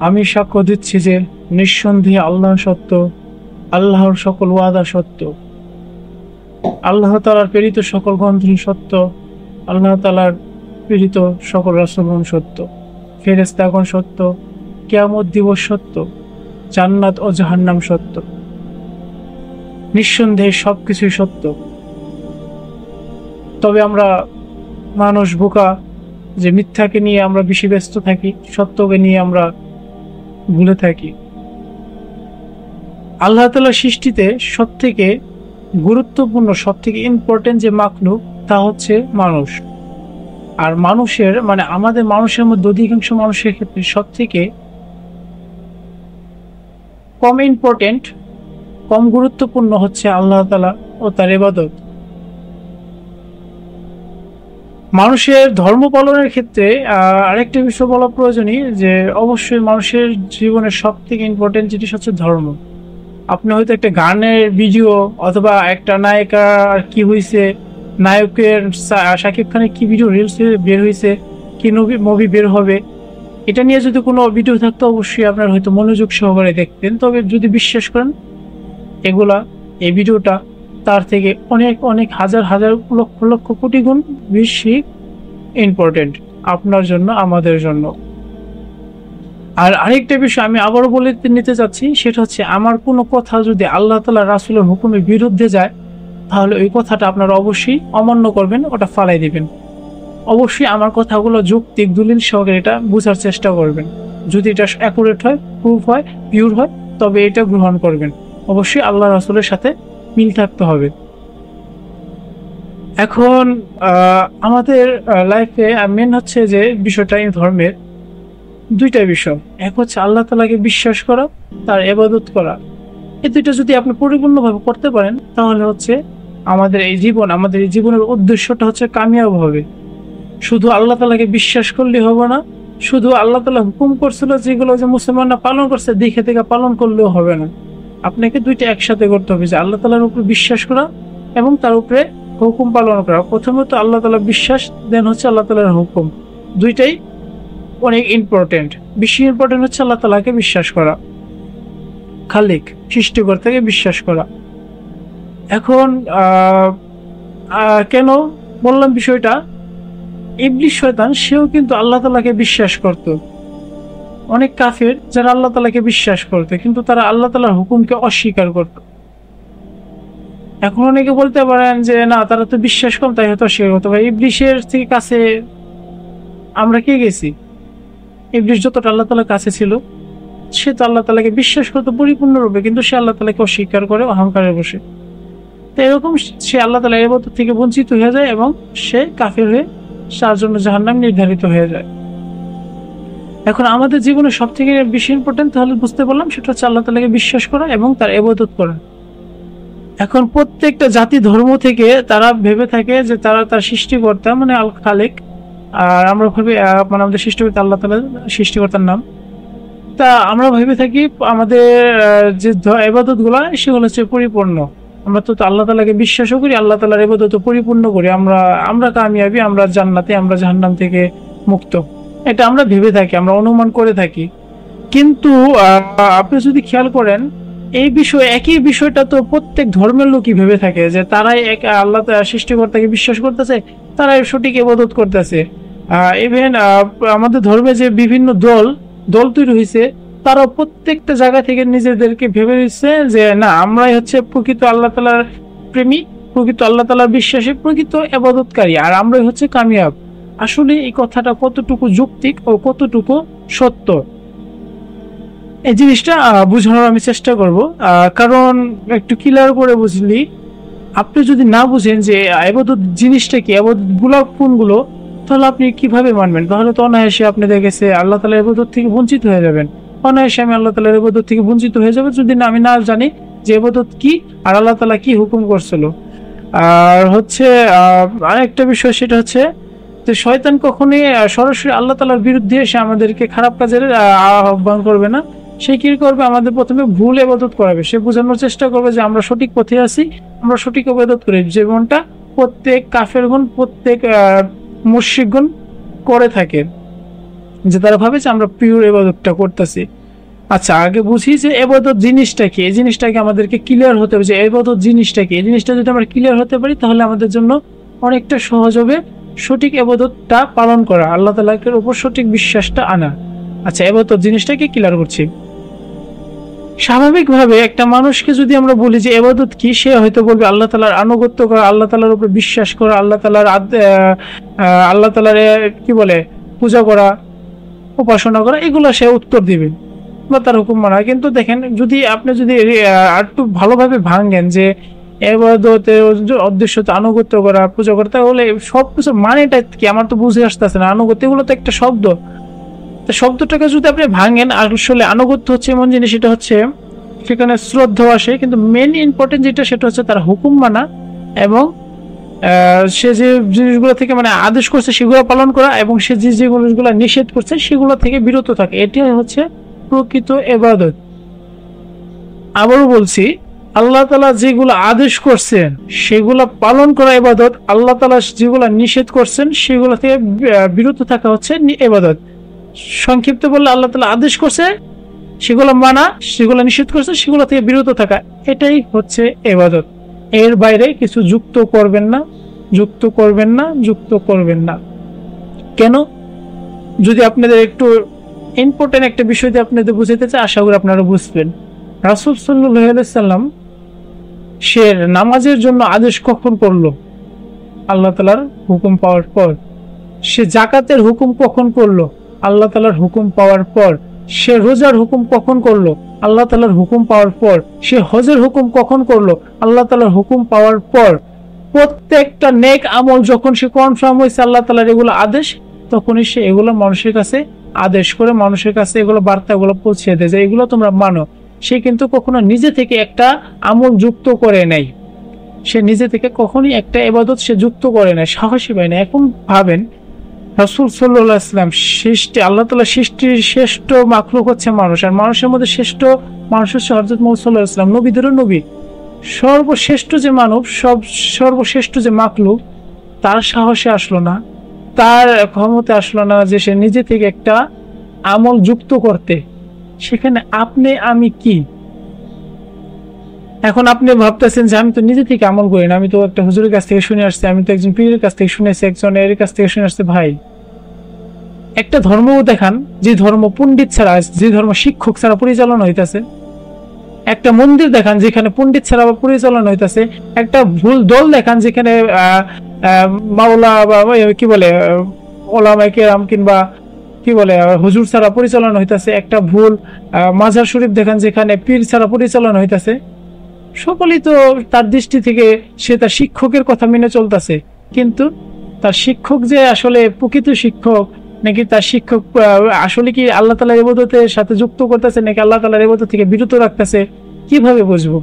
আমি সাক্ষ্য দিচ্ছি যে নিঃসন্দেহে আল্লাহ সত্য, আল্লাহর সকল ওয়াদা সত্য, আল্লাহ তাআলার প্রেরিত সকল গ্রন্থ সত্য, আল্লাহ তাআলার প্রেরিত সকল রাসূলগণ সত্য, ফেরেশতাগণ সত্য, কিয়ামত দিবস সত্য, জান্নাত ও জাহান্নাম সত্য। নিঃসন্দেহে সবকিছুই সত্য। তবে আমরা মানুষ বোকা যে মিথ্যাকে নিয়ে আমরা বেশি ব্যস্ত থাকি, সত্যকে নিয়ে আমরা ভুলে থাকি। আল্লাহ তাআলার সৃষ্টিতে সবথেকে গুরুত্বপূর্ণ, সবথেকে ইম্পর্টেন্ট যে মাখলুক তা হচ্ছে মানুষ। আর মানুষের মানে আমাদের মানুষের মধ্যে অধিকাংশ মানুষের ক্ষেত্রে সবথেকে কম ইম্পর্টেন্ট, কম গুরুত্বপূর্ণ হচ্ছে আল্লাহ তাআলা ও তার ইবাদত। মানুষের ধর্ম পালনের ক্ষেত্রে আরেকটা বিষয় বলা প্রয়োজনীয় যে অবশ্যই মানুষের জীবনের সব থেকে ইম্পর্টেন্ট জিনিস হচ্ছে ধর্ম। আপনি হয়তো একটা গানের ভিডিও অথবা একটা নায়িকার কি হয়েছে, নায়কের শাকিব খানের কি ভিডিও রিলস বের হয়েছে, কি মুভি বের হবে, এটা নিয়ে যদি কোনো ভিডিও থাকতো অবশ্যই আপনার হয়তো মনোযোগ সহকারে দেখতেন। তবে যদি বিশ্বাস করেন এগুলা, এই ভিডিওটা তার থেকে অনেক অনেক হাজার হাজার লক্ষ লক্ষ কোটি গুণ বেশি ইম্পর্টেন্ট আপনার জন্য, আমাদের জন্য। আর আরেকটা বিষয় আমি আবারও বলে নিতে চাচ্ছি, সেটা হচ্ছে আমার কোনো কথা যদি আল্লাহ তাআলা রাসূলের হুকুমের বিরুদ্ধে যায় তাহলে ওই কথাটা আপনারা অবশ্যই অমান্য করবেন, ওটা ফালাই দিবেন। অবশ্যই আমার কথাগুলো যৌক্তিক দলিল সহকারে এটা বোঝার চেষ্টা করবেন। যদি এটা অ্যাকুরেট হয়, প্রুফ হয়, পিওর হয়, তবে এটা গ্রহণ করবেন। অবশ্যই আল্লাহ রাসূলের সাথে মিল থাকতে হবে। এখন আমাদের লাইফে মেন হচ্ছে যে বিষয়টা ধর্মের দুইটা বিষয়। এক হচ্ছে আল্লাহ তাআলাকে বিশ্বাস করা, তার ইবাদত করা। এই দুইটা যদি আপনি পরিপূর্ণভাবে করতে পারেন তাহলে হচ্ছে আমাদের এই জীবনের উদ্দেশ্যটা হচ্ছে কামিয়াব হবে। শুধু আল্লাহ তাআলাকে বিশ্বাস করলে হবে না, শুধু আল্লাহ তাআলা হুকুম করছিল যেগুলো যে মুসলমানরা পালন করছে দেখে দেখে পালন করলেও হবে না। আপনাকে দুইটা একসাথে করতে হবে, যে আল্লাহ তাআলার উপরে বিশ্বাস করা এবং তার উপরে হুকুম পালন করা। প্রথমত আল্লাহ তাআলা বিশ্বাস, দেন হচ্ছে আল্লাহ তাআলার হুকুম। দুইটাই অনেক ইম্পর্টেন্ট। বেশি ইম্পর্টেন্ট হচ্ছে আল্লাহ তাআলাকে বিশ্বাস করা, খালিক সৃষ্টিকর্তাকে বিশ্বাস করা। এখন কেন বললাম বিষয়টা, ইবলিস শয়তান সেও কিন্তু আল্লাহ তাআলাকে বিশ্বাস করত। অনেক কাফের যারা আল্লাহ তাআলাকে বিশ্বাস করতো কিন্তু তারা আল্লাহ তাআলার হুকুমকে অস্বীকার করত। এখন অনেকে বলতে পারেন যে না, তারা তো বিশ্বাস কম তাই হয়তো অস্বীকার করতো। ভাই, ইবলিসের থেকে কাছে আমরা কে গেছি? ইবলিস যতটা আল্লাহ তাআলার কাছে ছিল, সে তো আল্লাহ তাআলাকে বিশ্বাস করতো পরিপূর্ণরূপে, কিন্তু সে আল্লাহ তাআলাকে অস্বীকার করে অহংকারে বসে। তো এরকম সে আল্লাহ তাআলার ইবাদত থেকে বঞ্চিত হয়ে যায় এবং সে কাফের হয়ে তার জন্য জাহান্নাম নির্ধারিত হয়ে যায়। এখন আমাদের জীবনে সব থেকে বেশি ইম্পর্টেন্ট তাহলে বুঝতে পারলাম সেটা হচ্ছে আল্লাহ তাআলাকে বিশ্বাস করা এবং তার ইবাদত করা। এখন প্রত্যেকটা জাতি ধর্ম থেকে তারা ভেবে থাকে যে তারা তার সৃষ্টিকর্তা মানে আল খালিক, আর আমরা ভাবি মানে আমাদের সৃষ্টিকর্তা আল্লাহ তাআলা সৃষ্টিকর্তার নাম। তা আমরা ভেবে থাকি আমাদের যে ইবাদত গুলা সেগুলো হচ্ছে পরিপূর্ণ। আমরা তো আল্লাহ তাআলাকে বিশ্বাসও করি, আল্লাহ তাআলার ইবাদত পরিপূর্ণ করি, আমরা কামিয়াবি, আমরা জান্নাতে, আমরা জাহান্নাম থেকে মুক্ত, এটা আমরা ভেবে থাকি, আমরা অনুমান করে থাকি। কিন্তু আপনি যদি খেয়াল করেন এই বিষয়, একই বিষয়টা তো প্রত্যেক ধর্মের লোকই ভেবে থাকে যে তারাই এক আল্লাহ সৃষ্টিকর্তাকে বিশ্বাস করতেছে, তারাই সঠিক ইবাদত করতেছে। ইভেন আমাদের ধর্মে যে বিভিন্ন দল তৈরি হয়েছে, তারা প্রত্যেকটা জায়গা থেকে নিজেদেরকে ভেবে নিচ্ছে যে না, আমরাই হচ্ছে প্রকৃত আল্লাহ তাআলার প্রেমী, প্রকৃত আল্লাহ তাআলার বিশ্বাসী, প্রকৃত ইবাদতকারী, আর আমরাই হচ্ছে কামিয়াব। আসলে এই কথাটা কতটুকু যৌক্তিক ও কতটুকু সত্য, এই জিনিসটা বোঝানোর আমি চেষ্টা করব। কারণ একটু ক্লিয়ার করে বুঝলি, আপনি যদি না বুঝেন যে ইবাদত জিনিসটা কি, ইবাদত গুলো কোনগুলো, তাহলে আপনি কিভাবে মানবেন? তাহলে তো অনায়াসে আপনি দেখেছে আল্লাহ তাআলার ইবাদত থেকে বঞ্চিত হয়ে যাবেন। অনায়াসে আমি আল্লাহ তাআলার ইবাদত থেকে বঞ্চিত হয়ে যাবো যদি আমি না জানি যে ইবাদত কি আর আল্লাহ তাআলা কি হুকুম করছিল। আর হচ্ছে আরেকটা বিষয়, সেটা হচ্ছে যে শয়তান কখনোই সরাসরি আল্লাহ তাআলার বিরুদ্ধে এসে আমাদেরকে খারাপ কাজের আহ্বান করবে না। সে কি করবে? আমাদের প্রথমে ভুল ইবাদত করাবে। সে বোঝানোর চেষ্টা করবে যে আমরা সঠিক পথে আছি, আমরা সঠিক ইবাদত করি, যেমনটা প্রত্যেক কাফেরগণ, প্রত্যেক মুশরিকগণ করে থাকে। যে তারা ভাবে যে আমরা পিওর ইবাদতটা করতেছি। আচ্ছা, আগে বুঝি যে ইবাদত জিনিসটা কি। এই জিনিসটাকে আমাদেরকে ক্লিয়ার হতে হবে যে ইবাদত জিনিসটা কি। এই জিনিসটা যদি আমরা ক্লিয়ার হতে পারি তাহলে আমাদের জন্য অনেকটা সহজ হবে সঠিক ইবাদতটা পালন করা, আল্লাহ তাআলার উপর সঠিক বিশ্বাসটা আনা। আচ্ছা, ইবাদত জিনিসটাকে ক্লিয়ার করছি। স্বাভাবিকভাবে একটা মানুষকে যদি আমরা বলি যে ইবাদত কি, সে হয়তো বলবে আল্লাহ তাআলার আনুগত্য করা, আল্লাহ তাআলার উপর বিশ্বাস করা, আল্লাহ তাআলার কি বলে পূজা করা, উপাসনা করা, এগুলো সে উত্তর দিবে বা তার হুকুম মানা। কিন্তু দেখেন, আপনি যদি একটু ভালোভাবে ভাঙেন যে ইবাদতের উদ্দেশ্য তো আনুগত্য করা, পূজা করা, তাহলে সবকিছু মানেটা কি আমার তো বুঝে আসতেছে না। আনুগত্য এগুলো তো একটা শব্দ, তো শব্দটাকে যদি আপনি ভাঙেন, আসলে আনুগত্য হচ্ছে এমন জিনিস, এটা হচ্ছে সেখানে শ্রদ্ধা আসে, কিন্তু মেন ইম্পর্টেন্ট যেটা সেটা হচ্ছে তার হুকুম মানা এবং সে যে জিনিসগুলো থেকে মানে আদেশ করছে সেগুলো পালন করা, এবং সে যে জিনিসগুলো নিষেধ করছে সেগুলো থেকে বিরত থাকে, এটাই হচ্ছে প্রকৃত ইবাদত। আবারও বলছি, আল্লাহ তাআলা যেগুলো আদেশ করছেন সেগুলো পালন করা ইবাদত, আল্লাহ তাআলা যেগুলো নিষেধ করছেন সেগুলো থেকে বিরত থাকা হচ্ছে ইবাদত। সংক্ষিপ্ত বললে, আল্লাহ তাআলা আদেশ করছে সেগুলো মানা, সেগুলো নিষেধ করছে সেগুলো থেকে বিরত থাকা, এটাই হচ্ছে ইবাদত। এর বাইরে কিছু যুক্ত করবেন না, যুক্ত করবেন না, যুক্ত করবেন না। কেন? যদি আপনাদের একটু ইম্পর্টেন্ট একটা বিষয় দিয়ে আপনাদের বুঝাইতে চাই, আশা করি আপনারা বুঝবেন। রাসূল সাল্লাল্লাহু আলাইহি সাল্লাম সে নামাজের জন্য আদেশ কখন করলো? আল্লাহ তাআলার হুকুম পাওয়ার পর। সে যাকাতের হুকুম কখন করলো? আল্লাহ তাআলার হুকুম পাওয়ার পর। সে রোজার হুকুম কখন করলো? আল্লাহ তাআলার হুকুম পাওয়ার পর। সে হজের হুকুম কখন করলো? আল্লাহ তাআলার হুকুম পাওয়ার পর। প্রত্যেকটা নেক আমল যখন সে কনফার্ম হয়েছে আল্লাহ তাআলার এগুলো আদেশ, তখনই সে এগুলো মানুষের কাছে আদেশ করে, মানুষের কাছে এগুলো বার্তাগুলো পৌঁছে দেয় যে এগুলো তোমরা মানো। সে কিন্তু কখনো নিজে থেকে একটা আমল যুক্ত করে নাই, সে নিজে থেকে কখনই একটা ইবাদত সে যুক্ত করে নাই, সাহসী পায় না। এখন ভাবেন, রাসূল সাল্লাল্লাহু আলাইহি ওয়াসাল্লাম সৃষ্টি, আল্লাহ তাআলা সৃষ্টির শ্রেষ্ঠ মাখলুক হচ্ছে মানুষ, আর মানুষের মধ্যে শ্রেষ্ঠ মানুষ হচ্ছে হযরত মুহাম্মদ সাল্লাল্লাহু আলাইহি ওয়াসাল্লাম, নবীদেরও নবী, সর্বশ্রেষ্ঠ যে মানব, সর্বশ্রেষ্ঠ যে মাখলুক, তার সাহসে আসলো না, তার ক্ষমতা আসলো না যে সে নিজে থেকে একটা আমল যুক্ত করতে। সেখানে আপনি আমি কি? এখন আপনি ভাবতেছেন যে আমি তো নিজে থেকে আমল করি না, আমি তো একটা হুজুরের কাছ থেকে শুনে আসছি, আমি তো একজন পীরের কাছ থেকে শুনেছি, একজন এর কাছ থেকে শুনে আসছে। ভাই, একটা ধর্ম দেখান যে ধর্ম পণ্ডিত ছাড়া, যে ধর্ম শিক্ষক ছাড়া পরিচালনা হইতেছে। একটা মন্দির দেখান যেখানে পণ্ডিত ছাড়া পরিচালনা হইতেছে। একটা ভুল দল দেখান যেখানে মাওলা বা কি বলে ওলামায়ে কেরাম কিংবা কি বলে হুজুর ছাড়া পরিচালনা হইতেছে। একটা ভুল মাজার শরীফ দেখান যেখানে পীর ছাড়া পরিচালনা হইতেছে। সকলেই তো তার দৃষ্টি থেকে সে তার শিক্ষকের কথা মেনে চলতেছে, কিন্তু তার শিক্ষক যে আসলে প্রকৃত শিক্ষক নাকি তার শিক্ষক আসলে কি আল্লাহ তাআলার ইবাদতের সাথে যুক্ত করতেছে নাকি আল্লাহ তাআলার ইবাদত থেকে বিরত রাখতেছে, কিভাবে বুঝবো?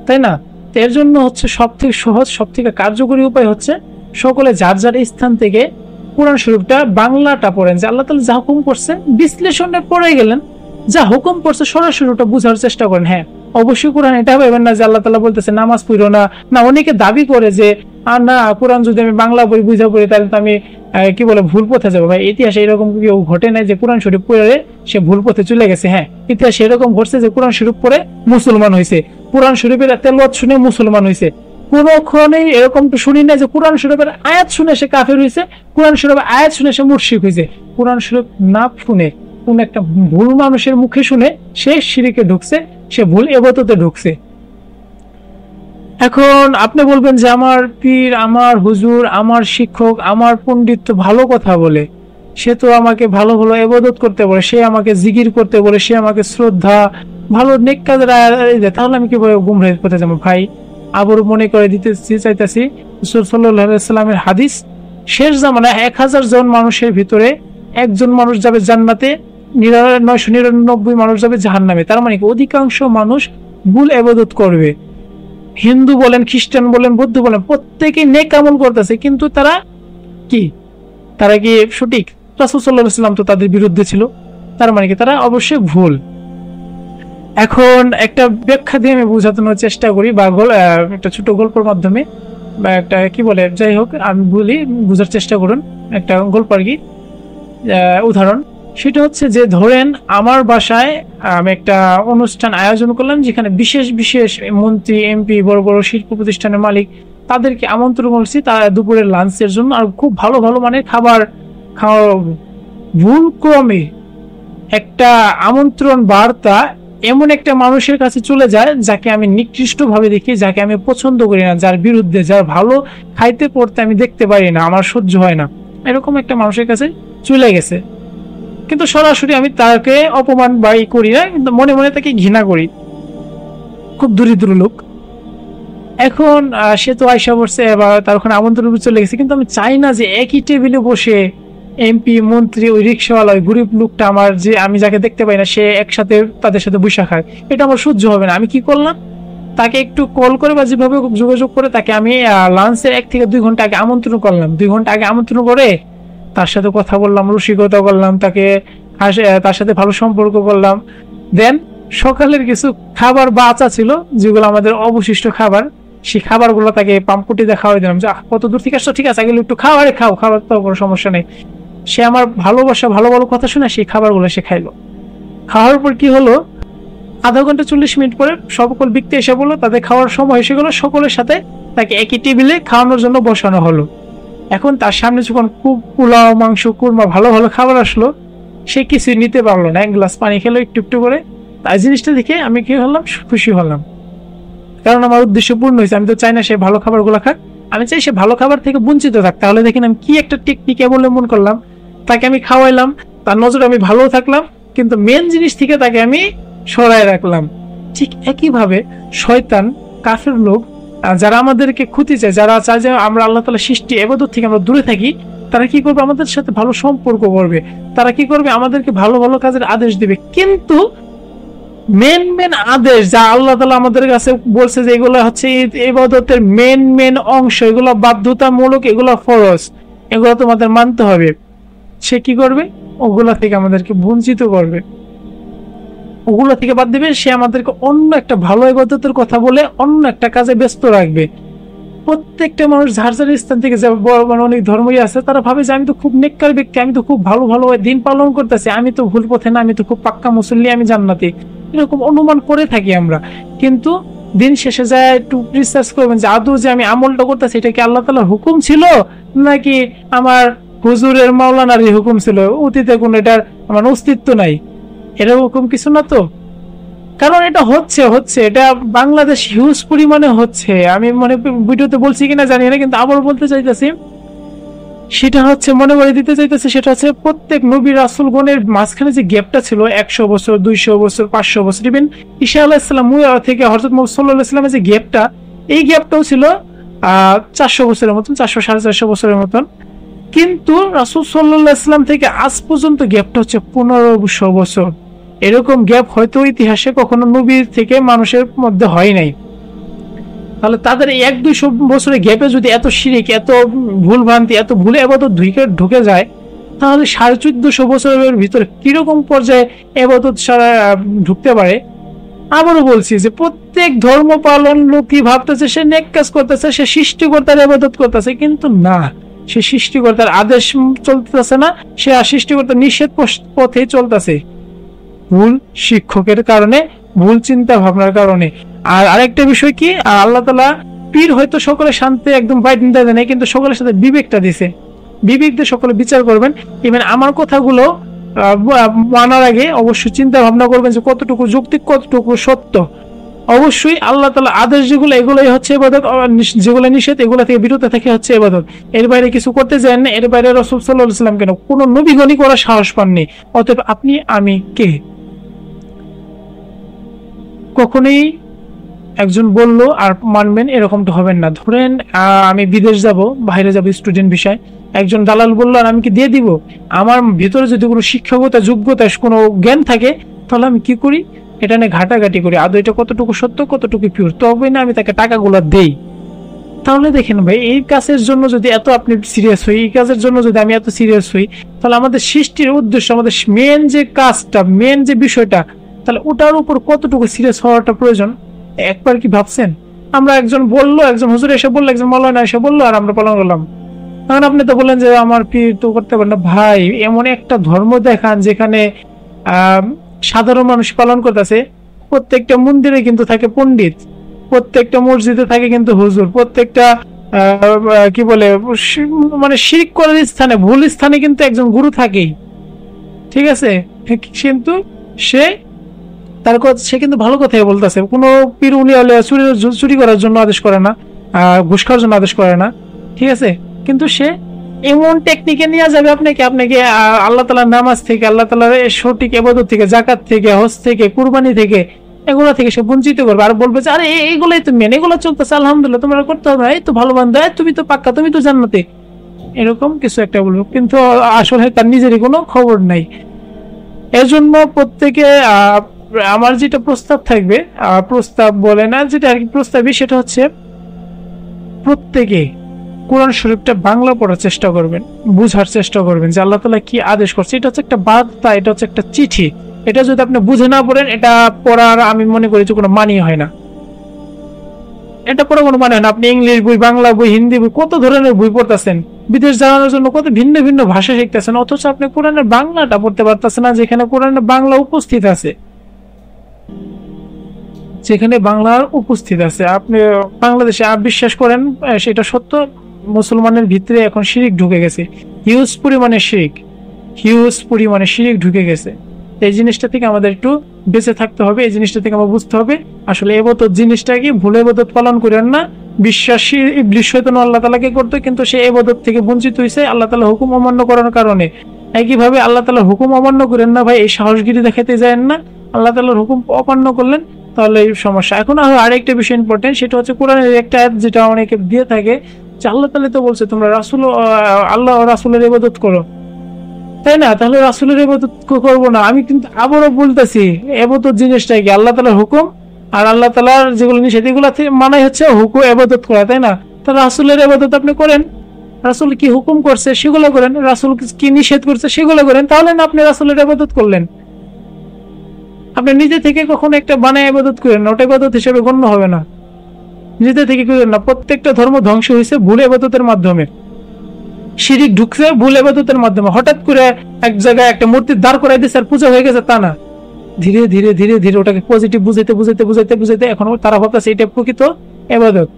তাই না? এর জন্য হচ্ছে সবথেকে সহজ, সবথেকে কার্যকরী উপায় হচ্ছে সকলে যার যার স্থান থেকে কোরআন শরীফটা বাংলাটা পড়েন, যে আল্লাহ তাআলা যা হুকুম করছে বিশ্লেষণে পড়ে গেলেন, যা হুকুম করছে সরাসরি ওটা বোঝার চেষ্টা করেন। হ্যাঁ, অবশ্যই কোরআন এটা ভাবেন না যে আল্লাহ তাআলা বলতেছে নামাজ পড়ো না। না, অনেকে দাবি করে যে না, কোরআন যদি আমি বাংলা বই বুঝা পড়ি তাহলে তো আমি কি বলে ভুল পথে যাবো। ভাই, ইতিহাসে এরকম কেউ ঘটে নাই যে কোরআন শরীফ পড়ে সে ভুল পথে চলে গেছে। হ্যাঁ, ইতিহাসে এরকম ঘটছে যে কোরআন শরীফ পড়ে মুসলমান হয়েছে, কোরআন শরীফের তেলাওয়াত শুনে মুসলমান হয়েছে। কোনক্ষণেই এরকম তো শুনি না যে কোরআন শরীফের আয়াত শুনে সে কাফের হয়েছে, কোরআন শরীফের আয়াত শুনে সে মুশরিক হয়েছে। কোরআন শরীফ না শুনে কোন একটা ভুল মানুষের মুখে শুনে সে শিরকে ঢুকছে, সে ভুল ইবাদতে ঢুকছে। এখন আপনি বলবেন যে আমার পীর, আমার হুজুর, আমার শিক্ষক, আমার পণ্ডিত তো ভালো কথা বলে, সে তো আমাকে ভালো ভালো ইবাদত করতে বলে, সে আমাকে জিকির করতে বলে, সে আমাকে শ্রদ্ধা ভালো নেক কাজের দেয়, তাহলে আমি কিভাবে গুমরাহির পথে যাবো? ভাই, আবারও মনে করে দিতে চাইতেছি, রাসূল সাল্লাল্লাহু আলাইহি ওয়াসাল্লামের হাদিস, শেষ জামানায় 1000 জন মানুষের ভিতরে একজন মানুষ যাবে জান্নাতে, 999 মানুষ যাবে জাহান্নামে। তার মানে অধিকাংশ মানুষ ভুল ইবাদত করবে। হিন্দু বলেন, খ্রিস্টান বলেন, বৌদ্ধ বলেন, প্রত্যেকেই নেক আমল করতেছে, কিন্তু তারা কি সঠিক? রাসূল সাল্লাল্লাহু আলাইহি ওয়াসাল্লাম তো তাদের বিরুদ্ধে ছিল, তার মানে কি তারা অবশ্যই ভুল। এখন একটা ব্যাখ্যা দিয়ে আমি বোঝানোর চেষ্টা করি, বা একটা ছোট গল্পের মাধ্যমে, বা একটা কি বলে, যাই হোক আমি বলি, বোঝার চেষ্টা করুন। একটা গল্প আর কি। উদাহরণ। সেটা হচ্ছে যে ধরেন আমার বাসায় আমি একটা অনুষ্ঠান আয়োজন করলাম, যেখানে বিশেষ বিশেষ মন্ত্রী, এমপি, বড় বড় শিল্প প্রতিষ্ঠানের মালিক, তাদেরকে আমন্ত্রণ করছি তারা দুপুরের লাঞ্চের জন্য, আর খুব ভালো ভালো মানের খাবার খাওয়া। ভুল ক্রমে একটা আমন্ত্রণ বার্তা এমন একটা মানুষের কাছে চলে যায় যাকে আমি নিকৃষ্ট ভাবে দেখি, যাকে আমি পছন্দ করি না, যার বিরুদ্ধে, যার ভালো খাইতে পড়তে আমি দেখতে পারি না, আমার সহ্য হয় না, এরকম একটা মানুষের কাছে চলে গেছে। কিন্তু সরাসরি আমি তাকে অপমান বা করি না, কিন্তু মনে মনে তাকে ঘৃণা করি, খুব দরিদ্র লোক। এখন সে তো আয়সা পড়ছে, এবার তার ওখানে আমন্ত্রণ চলে গেছে, কিন্তু আমি চাই না যে একই টেবিলে বসে এমপি, মন্ত্রী, ওই রিক্সাওয়ালা, ওই গরিব লোকটা, আমার যে আমি যাকে দেখতে পাই না, সে একসাথে তাদের সাথে বৈশা খায়। এটা আমার সহ্য হবে না। আমি কি করলাম, তাকে একটু কল করে বা যেভাবে যোগাযোগ করে তাকে আমি লাঞ্চের 1 থেকে 2 ঘন্টা আগে আমন্ত্রণ করলাম। 2 ঘন্টা আগে আমন্ত্রণ করে তার সাথে কথা বললাম, রসিকতা করলাম, তাকে তার সাথে ভালো সম্পর্ক করলাম। দেন সকালের কিছু খাবার বাঁচা ছিল, যেগুলো আমাদের অবশিষ্ট খাবার, সেই খাবারগুলো তাকে পাম্পকুটিতে খাওয়াই দিলাম। যে কত দূর থেকে আসছো, ঠিক আছে আগে একটু খাবারে খাও, খাবার তো কোনো সমস্যা নেই। সে আমার ভালোবাসা, ভালো ভালো কথা শুনে সেই খাবারগুলো সে খাইলো। খাওয়ার পর কি হলো, আধা ঘন্টা 40 মিনিট পরে সকল ব্যক্তি এসে বললো তাদের খাওয়ার সময় এসে গেলো, সকলের সাথে তাকে একই টেবিলে খাওয়ানোর জন্য বসানো হলো। এখন তার সামনে যখন খুব পোলাও, মাংস, কুরমা, ভালো ভালো খাবার আসলো, সে কিছুই নিতে পারলো না, 1 গ্লাস পানি খেলো একটু একটু করে। তাই জিনিসটা দেখে আমি কি হলাম, খুশি হলাম, কারণ আমার উদ্দেশ্য পূর্ণ হয়েছে। আমি তো চাই না সে ভালো খাবারগুলো খাক, আমি চাই সে ভালো খাবার থেকে বঞ্চিত থাক। তাহলে দেখেন আমি কি একটা টেকনিক অবলম্বন করলাম, তাকে আমি খাওয়াইলাম, তার নজরে আমি ভালো থাকলাম, কিন্তু মেন জিনিস থেকে তাকে আমি সরায় রাখলাম। ঠিক একইভাবে শয়তান, কাফের লোক, যারা আমাদেরকে ক্ষতি চায়, যারা চায় যে আমরা আল্লাহ তাআলার সৃষ্টি ইবাদত থেকে আমরা দূরে থাকি, তারা কি করবে, আমাদের সাথে ভালো সম্পর্ক করবে, তারা কি করবে, আমাদেরকে ভালো ভালো কাজের আদেশ দিবে। কিন্তু মেন মেন আদেশ যা আল্লাহ তাআলা আমাদের কাছে বলছে যে এগুলো হচ্ছে ইবাদতের মেন অংশ, এগুলো বাধ্যতামূলক, এগুলো ফরজ, এগুলো তোমাদের মানতে হবে, সে কি করবে, ওগুলা থেকে আমাদেরকে বঞ্চিত করবে, ওগুলো থেকে বাদ দিবে। সে আমাদেরকে অন্য একটা ভালো ইবাদতের কথা বলে অন্য একটা কাজে ব্যস্ত রাখবে। প্রত্যেকটা মানুষ যার যার স্থান থেকে, মানে অনেক ধর্মই আছে, তারা ভাবে যে আমি তো খুব নেককার ব্যক্তি, আমি তো খুব ভালো ভালো দিন পালন করতেছি, আমি তো ভুল পথে না, আমি তো খুব পাক্কা মুসল্লি, আমি জান্নাতি, এরকম অনুমান করে থাকি আমরা। কিন্তু দিন শেষে যায় একটু রিসার্চ করবেন যে আদৌ যে আমি আমলটা করতেছি এটা কি আল্লাহ তাআলার হুকুম ছিল, নাকি আমার হুজুরের মাওলানার হুকুম ছিল, অতীতে কোনো এটার আমার অস্তিত্ব নাই, এরকম কিছু না তো। কারণ এটা হচ্ছে এটা বাংলাদেশ হিউজ পরিমাণে হচ্ছে। আমি মনে ভিডিওতে বলছি কিনা জানি না, কিন্তু আবার বলতে চাইতেছি, সেটা হচ্ছে মনে করে দিতে চাইতেছে, সেটা হচ্ছে প্রত্যেক নবী রাসূলগণের মাঝখানে যে গ্যাপটা ছিল 100 বছর, 200 বছর, 500 বছর, ইভেন ঈসা আলাইহিস সালাম থেকে হযরত মুহাম্মদ সাল্লাল্লাহু আলাইহি ওয়াসাল্লামের যে গ্যাপটা, এই গ্যাপটাও ছিল 400 বছরের মতন, 400 450 বছরের মতন। কিন্তু রাসূল সাল্লাল্লাহু আলাইহি ওয়াসাল্লাম থেকে আজ পর্যন্ত গ্যাপটা হচ্ছে 1500 বছর। এরকম গ্যাপ হয়তো ইতিহাসে কখনো নবীর থেকে মানুষের মধ্যে হয় নাই। তাহলে তাদের এই 100-200 বছরের গ্যাপে যদি এত শিরিক, এত ভুল ভ্রান্তি, এত ভুলে এবাদত ঢুকে যায়, তাহলে 1450 বছরের ভিতরে কিরকম পর্যায়ে এবাদত সারা ঢুকতে পারে। আবারও বলছি যে প্রত্যেক ধর্ম পালন লোকই ভাবতেছে সে নেক কাজ করতেছে, সে সৃষ্টিকর্তার ইবাদত করতেছে, কিন্তু না, সে সৃষ্টিকর্তার আদেশ চলতেছে না, সে সৃষ্টিকর্তার নিষেধ পথে চলতেছে, ভুল শিক্ষকের কারণে, ভুল চিন্তা ভাবনার কারণে। আর আরেকটা বিষয় কি, আল্লাহ তাআলা পীর হয়তো সকলের শান্তি একদম বাইট নিতে দেয়, কিন্তু সকলের সাথে বিবেকটা দিছে, বিবেক দিয়ে সকলে বিচার করবেন। ইভেন আমার কথাগুলো মানার আগে অবশ্যই চিন্তা ভাবনা করবেন যে কতটুকু যৌক্তিক, কতটুকু সত্য। অবশ্যই আল্লাহ তাআলা আদেশ যেগুলো, এগুলোই হচ্ছে ইবাদত, যেগুলো নিষেধ এগুলো থেকে বিরত থেকে হচ্ছে ইবাদত। এর বাইরে কিছু করতে চান না, এর বাইরে রাসূল সাল্লাল্লাহু আলাইহি ওয়াসাল্লাম কেন কোনো নবীগণই করার সাহস পাননি। অতএব আপনি আমি কে? কখনোই একজন বললো আর মানবেন এরকমটা হবেন না। ধরেন আমি বিদেশ যাব, বাইরে যাব স্টুডেন্ট ভিসায়, একজন দালাল বললো আর আমি কি দিয়ে দিব? আমার ভিতরে যদি কোনো শিক্ষকতা, যোগ্যতা, কোনো জ্ঞান থাকে, তাহলে আমি কি করি, এটা নিয়ে ঘাটাঘাটি করি, আদৌ এটা কতটুকু সত্য, কতটুকু পিওর, তবে না আমি তাকে টাকাগুলো দেই। তাহলে দেখেন ভাই, এই কাজের জন্য যদি এত আপনি সিরিয়াস হই, এই কাজের জন্য যদি আমি এত সিরিয়াস হই, তাহলে আমাদের সৃষ্টির উদ্দেশ্য, আমাদের মেন যে কাজটা, মেন যে বিষয়টা, তাহলে ওটার উপর কতটুকু সিরিয়াস হওয়াটা প্রয়োজন একবার কি ভাবছেন? আমরা একজন বললো, একজন হুজুর এসে বললো, একজন মাওলানা এসে বললো, আর আমরা পালন করলাম। এখন আপনি তো বললেন যে আমার পীর তো করতে পারেন না। ভাই এমন একটা ধর্ম দেখান যেখানে সাধারণ মানুষ পালন করতেছে। প্রত্যেকটা মন্দিরে কিন্তু থাকে পণ্ডিত, প্রত্যেকটা মসজিদে থাকে কিন্তু হুজুর, প্রত্যেকটা কি বলে মানে শিরক করার স্থানে, ভুল স্থানে কিন্তু একজন গুরু থাকেই, ঠিক আছে। কিন্তু সে তার কথা, সে কিন্তু ভালো কথাই বলতেছে। কোনো পীর উলিয়া চুরি করার জন্য আদেশ করে না, ঘুষ খাওয়ার জন্য আদেশ করে না, ঠিক আছে। কিন্তু সে এমন টেকনিকে নিয়ে যাবে আপনাকে, আল্লাহ তাআলার নামাজ থেকে, আল্লাহ তাআলার সঠিক ইবাদত থেকে, জাকাত থেকে, হজ থেকে, কুরবানি থেকে, এগুলা থেকে সে বঞ্চিত করবে। আর বলবে যে আরে এইগুলাই তো মেন, এগুলো চলতেছে আলহামদুলিল্লাহ, তোমরা করতে হবে, এই তো ভালো বান্দা, তুমি তো পাক্কা, তুমি তো জান্নাতে, এরকম কিছু একটা বলবো। কিন্তু আসলে তার নিজেরই কোনো খবর নাই। এজন্য প্রত্যেকে আমার যেটা প্রস্তাব থাকবে, প্রস্তাব বলে না, যেটা আর কি প্রস্তাবই, সেটা হচ্ছে প্রত্যেকে কোরআন শরীফটা বাংলা পড়ার চেষ্টা করবেন, বুঝার চেষ্টা করবেন যে আল্লাহ তাআলা কি আদেশ করছে। এটা হচ্ছে একটা বার্তা, এটা হচ্ছে একটা চিঠি। এটা যদি আপনি বুঝে না পড়েন, এটা পড়ার আমি মনে করি যে কোনো মানি হয় না। এটা পড়া কোনো মানে হয় না। আপনি ইংলিশ বই, বাংলা বই, হিন্দি বই, কত ধরনের বই পড়তেছেন, বিদেশ যাওয়ার জন্য কত ভিন্ন ভিন্ন ভাষা শিখতেছেন, অথচ আপনি কোরআনের বাংলাটা পড়তে পারতেছেন না, যেখানে কোরআনের বাংলা উপস্থিত আছে, যেখানে বাংলার উপস্থিত আছে। আপনি বাংলাদেশে বিশ্বাস করেন, সেটা সত্য, মুসলমানের ভিতরে এখন শিরিক ঢুকে গেছে, হিউজ পরিমাণে শিরিক, হিউজ পরিমাণে শিরিক ঢুকে গেছে। এই জিনিসটা থেকে আমাদের একটু বেঁচে থাকতে হবে, এই জিনিসটা থেকে আমরা বুঝতে হবে আসলে ইবাদত জিনিসটা কি। ভুল ইবাদত পালন করেন না। বিশ্বাসী ইবলিস শয়তান আল্লাহ তাআলাকে করতো, কিন্তু সে ইবাদত থেকে বঞ্চিত হয়েছে আল্লাহ তাআলার হুকুম অমান্য করার কারণে। একইভাবে আল্লাহ তাআলার হুকুম অমান্য করেন না ভাই, এই সাহসগিরি দেখাতে যায়েন না। আল্লাহ তাআলার হুকুম অমান্য করলেন তাহলে এই সমস্যা। এখন আরেকটা বিষয় ইম্পর্টেন্ট, সেটা হচ্ছে কোরআনের একটা আয়াত যেটা অনেকে দিয়ে থাকে, যে আল্লাহ তাআলা তো বলছে তোমরা রাসূল, আল্লাহ রাসূলের ইবাদত করো, তাই না? তাহলে রাসূলের ইবাদত করবো না? আমি কিন্তু আবারও বলতেছি, ইবাদত জিনিসটা কি? আল্লাহ তাআলার হুকুম আর আল্লাহ তাআলার যেগুলো নিষেধ, এগুলো মানাই হচ্ছে হুকুম ইবাদত করা, তাই না? তো রাসূলের ইবাদত আপনি করেন, রাসূল কি হুকুম করছে সেগুলো করেন, রাসূল কি নিষেধ করছে সেগুলো করেন, তাহলে না আপনি রাসূলের ইবাদত করলেন। আপনি নিজে থেকে কখনো একটা বানায় ইবাদত করেন না, ওটা ইবাদত হিসেবে গণ্য হবে না। নিজে থেকে করেন না। প্রত্যেকটা ধর্ম ধ্বংস হয়েছে ভুল ইবাদতের মাধ্যমে, শিরিক ঢুকছে ভুল ইবাদতের মাধ্যমে। হঠাৎ করে এক জায়গায় একটা মূর্তি দাঁড় করাই দিয়েছে আর পূজা হয়ে গেছে, তা না। ধীরে ধীরে ধীরে ধীরে ওটাকে পজিটিভ বুঝাইতে বুঝাইতে বুঝাইতে বুঝাইতে এখন তারা ভাবতেছে এটা প্রকৃত ইবাদত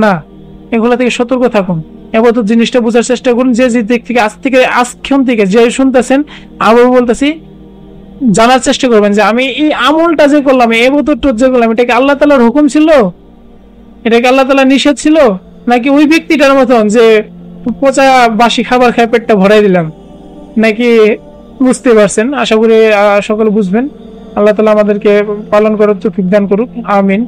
না। এগুলা থেকে সতর্ক থাকুন, ইবাদত জিনিসটা বোঝার চেষ্টা করুন। যে যে দিক থেকে আজক্ষণ থেকে যে শুনতেছেন, আবার বলতেছি, জানার চেষ্টা করবেন যে আমি এই আমলটা যে করলাম, এই ইবাদতটা যে করলাম, এটা কি আল্লাহ তাআলার হুকুম ছিল, এটা কি আল্লাহ তাআলার নিষেধ ছিল, নাকি ওই ব্যক্তিটার মতন যে পচা বাসি খাবার খায় পেটটা ভরাই দিলাম, নাকি? বুঝতে পারছেন? আশা করি সকলে বুঝবেন। আল্লাহ তাআলা আমাদেরকে পালন করার তৌফিক দান করুক, আমিন।